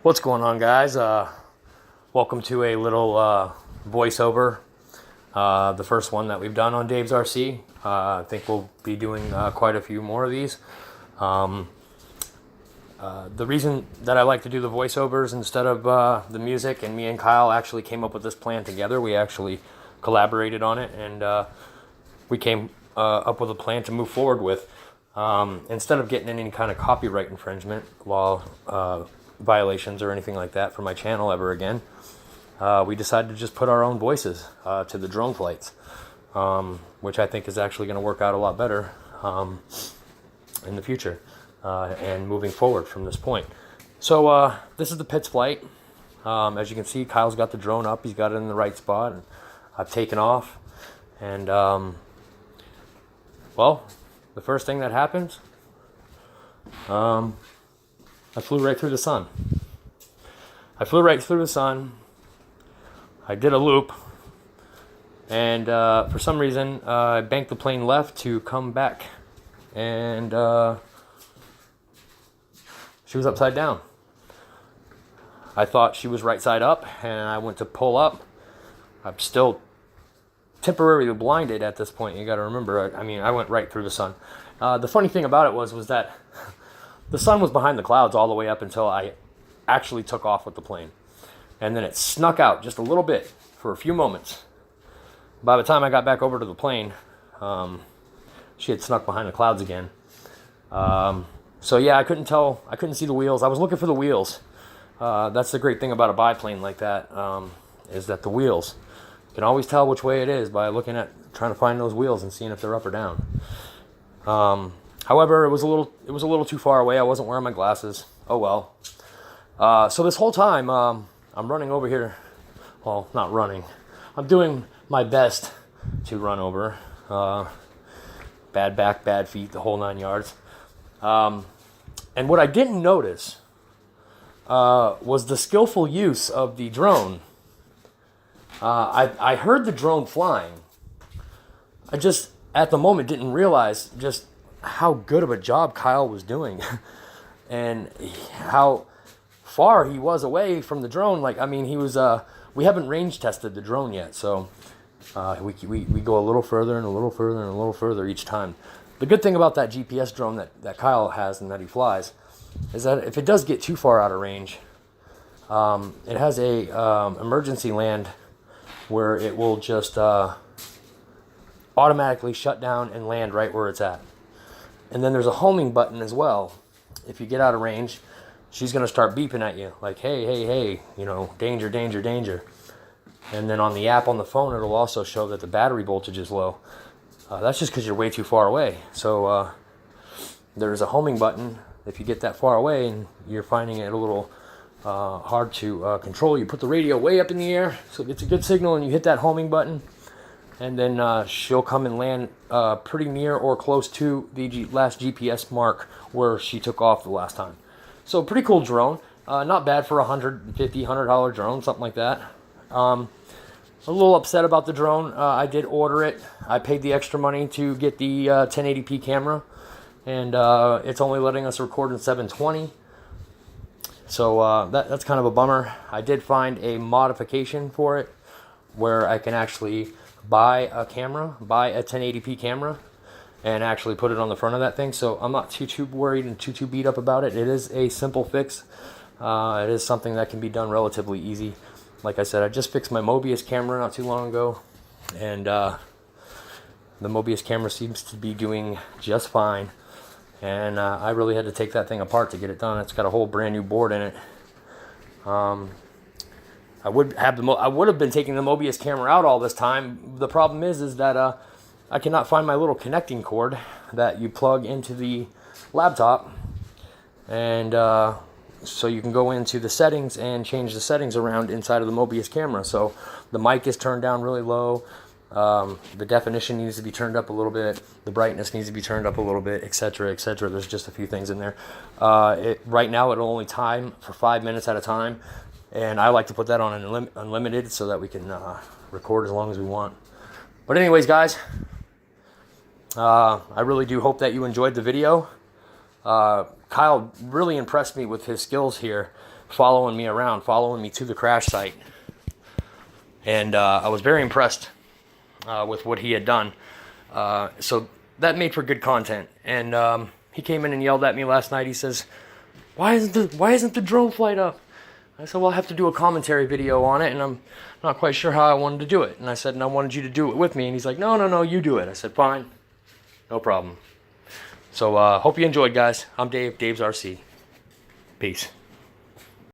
What's going on, guys? Welcome to a little voiceover, the first one that we've done on Dave's RC. I think we'll be doing quite a few more of these. The reason that I like to do the voiceovers instead of the music, and me and Kyle actually came up with this plan together. We actually collaborated on it, and we came up with a plan to move forward with. Instead of getting any kind of copyright infringement violations or anything like that for my channel ever again, we decided to just put our own voices to the drone flights, which I think is actually going to work out a lot better in the future and moving forward from this point. So this is the Pitts flight. As you can see, Kyle's got the drone up. He's got it in the right spot, and I've taken off. And well, the first thing that happens, I flew right through the sun. I did a loop, and for some reason I banked the plane left to come back, and she was upside down. I thought she was right side up, and I went to pull up. I'm still temporarily blinded at this point. You got to remember, I mean, I went right through the sun. The funny thing about it was that the sun was behind the clouds all the way up until I actually took off with the plane. And then it snuck out just a little bit for a few moments. By the time I got back over to the plane, she had snuck behind the clouds again. So yeah, I couldn't see the wheels. I was looking for the wheels. That's the great thing about a biplane like that, is that the wheels, you can always tell which way it is by trying to find those wheels and seeing if they're up or down. However, it was a little too far away. I wasn't wearing my glasses. Oh well. So this whole time, I'm running over here. Well, not running. I'm doing my best to run over. Bad back, bad feet, the whole 9 yards. And what I didn't notice was the skillful use of the drone. I heard the drone flying. I just, at the moment, didn't realize just how good of a job Kyle was doing and how far he was away from the drone. Like, I mean, he was, we haven't range tested the drone yet, so we go a little further and a little further and a little further each time. The good thing about that GPS drone that Kyle has and that he flies is that if it does get too far out of range, it has a emergency land where it will just automatically shut down and land right where it's at. And then there's a homing button as well. If you get out of range, she's going to start beeping at you like, hey, hey, hey, you know, danger, danger, danger. And then on the app on the phone, it'll also show that the battery voltage is low. That's just because you're way too far away. So there's a homing button. If you get that far away and you're finding it a little hard to control, you put the radio way up in the air so it gets a good signal, and you hit that homing button. And then she'll come and land pretty near or close to the last GPS mark where she took off the last time. So pretty cool drone. Not bad for $100 drone, something like that. A little upset about the drone. I did order it. I paid the extra money to get the 1080p camera. And it's only letting us record in 720. So that's kind of a bummer. I did find a modification for it where I can actually buy a 1080p camera, and actually put it on the front of that thing. So I'm not too worried and too beat up about it. It is a simple fix. It is something that can be done relatively easy. Like I said, I just fixed my Mobius camera not too long ago, and the Mobius camera seems to be doing just fine. And I really had to take that thing apart to get it done. It's got a whole brand new board in it. I would have been taking the Mobius camera out all this time. The problem is that I cannot find my little connecting cord that you plug into the laptop, and so you can go into the settings and change the settings around inside of the Mobius camera. So the mic is turned down really low. The definition needs to be turned up a little bit. The brightness needs to be turned up a little bit, etc., etc. There's just a few things in there. Right now, it'll only time for 5 minutes at a time. And I like to put that on an unlimited so that we can record as long as we want. But anyways, guys, I really do hope that you enjoyed the video. Kyle really impressed me with his skills here, following me around, following me to the crash site. And I was very impressed with what he had done. So that made for good content. And he came in and yelled at me last night. He says, why isn't the drone flight up? I said, well, I'll have to do a commentary video on it, and I'm not quite sure how I wanted to do it. And I said, and I wanted you to do it with me. And he's like, no, you do it. I said, fine, no problem. So hope you enjoyed, guys. I'm Dave, Dave's RC. Peace.